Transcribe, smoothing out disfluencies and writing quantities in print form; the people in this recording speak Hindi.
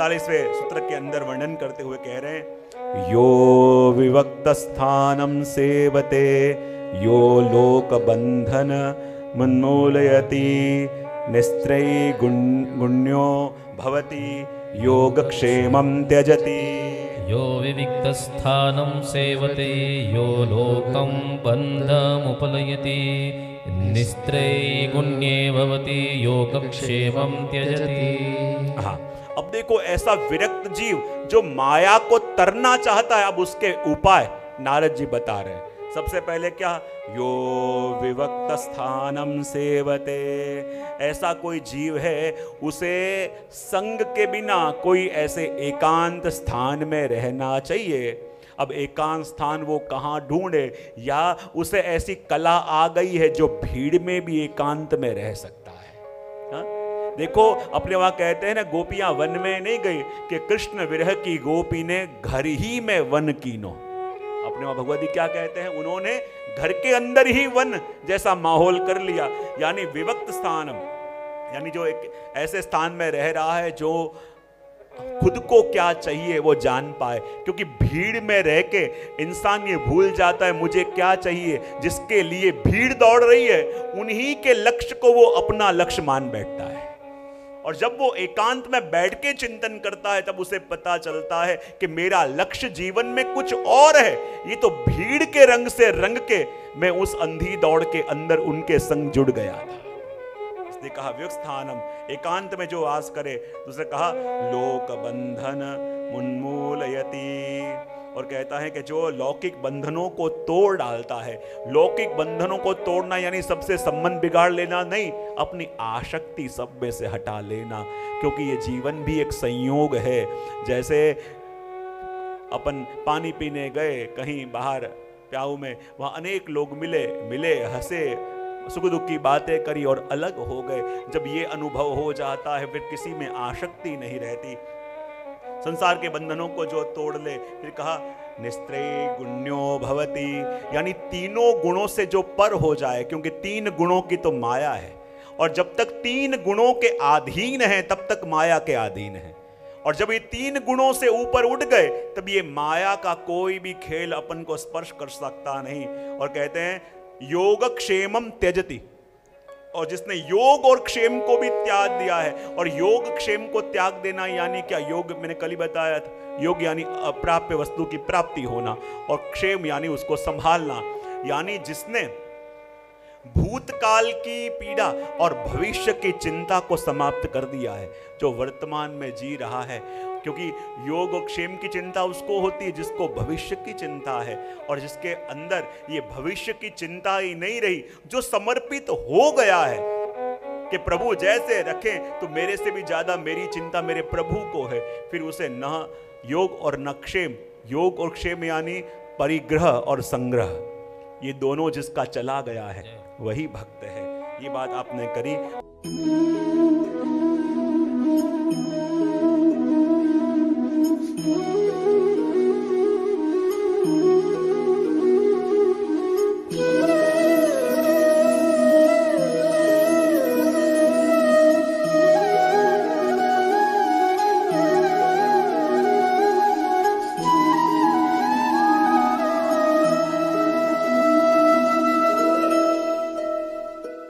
45वें सूत्र के अंदर वर्णन करते हुए कह रहे हैं, यो विवक्त स्थानम सेवते यो लोक बंधन मुन्मूलयति निस्त्रयी गुण्यो भवति योगक्षेमं त्यजति। यो विविक्तस्थानं सेवते यो लोकं बन्धमुपलयति निस्त्रयी गुण्ये भवति योगक्षेमं त्यजति। हाँ, अब देखो ऐसा विरक्त जीव जो माया को तरना चाहता है, अब उसके उपाय नारद जी बता रहे हैं। सबसे पहले क्या, यो विवक्त स्थानम सेवते, ऐसा कोई जीव है उसे संग के बिना कोई ऐसे एकांत स्थान में रहना चाहिए। अब एकांत स्थान वो कहाँ ढूंढे, या उसे ऐसी कला आ गई है जो भीड़ में भी एकांत में रह सकता है। हा? देखो अपने वहां कहते हैं ना, गोपियां वन में नहीं गई कि कृष्ण विरह की गोपी ने घर ही में वन कीनो। अपने वहां भगवती क्या कहते हैं, उन्होंने घर के अंदर ही वन जैसा माहौल कर लिया। यानी विवक्त स्थानम, यानी जो एक ऐसे स्थान में रह रहा है जो खुद को क्या चाहिए वो जान पाए। क्योंकि भीड़ में रह के इंसान ये भूल जाता है मुझे क्या चाहिए। जिसके लिए भीड़ दौड़ रही है उन्हीं के लक्ष्य को वो अपना लक्ष्य मान बैठता है। और जब वो एकांत में बैठ के चिंतन करता है तब उसे पता चलता है कि मेरा लक्ष्य जीवन में कुछ और है। ये तो भीड़ के रंग से रंग के मैं उस अंधी दौड़ के अंदर उनके संग जुड़ गया था। इसने कहा व्यवस्थानम, एकांत में जो वास करे। दूसरे कहा लोक बंधन उन्मूलयति, और कहता है कि जो लौकिक बंधनों को तोड़ डालता है। लौकिक बंधनों को तोड़ना यानी सबसे संबंध बिगाड़ लेना नहीं, अपनी आसक्ति सब में से हटा लेना। क्योंकि ये जीवन भी एक संयोग है। जैसे अपन पानी पीने गए कहीं बाहर प्याऊ में, वहाँ अनेक लोग मिले हंसे, सुख दुख की बातें करी और अलग हो गए। जब ये अनुभव हो जाता है फिर किसी में आसक्ति नहीं रहती। संसार के बंधनों को जो तोड़ ले, फिर कहा निस्त्रयी गुण्यो भवति, यानी तीनों गुणों से जो पर हो जाए। क्योंकि तीन गुणों की तो माया है, और जब तक तीन गुणों के अधीन है तब तक माया के अधीन है। और जब ये तीन गुणों से ऊपर उठ गए तब ये माया का कोई भी खेल अपन को स्पर्श कर सकता नहीं। और कहते हैं योगक्षेमम त्यजति, और जिसने योग और क्षेम को भी त्याग दिया है। और योग क्षेम को त्याग देना यानी क्या, योग मैंने कल ही बताया था, योग यानी अप्राप्य वस्तु की प्राप्ति होना, और क्षेम यानी उसको संभालना। यानी जिसने भूतकाल की पीड़ा और भविष्य की चिंता को समाप्त कर दिया है, जो वर्तमान में जी रहा है। क्योंकि योग और क्षेम की चिंता उसको होती है जिसको भविष्य की चिंता है, और जिसके अंदर ये भविष्य की चिंता ही नहीं रही, जो समर्पित हो गया है कि प्रभु जैसे रखें तो मेरे से भी ज्यादा मेरी चिंता मेरे प्रभु को है। फिर उसे न योग और न क्षेम, योग और क्षेम यानी परिग्रह और संग्रह, ये दोनों जिसका चला गया है वही भक्त है। ये बात आपने करी।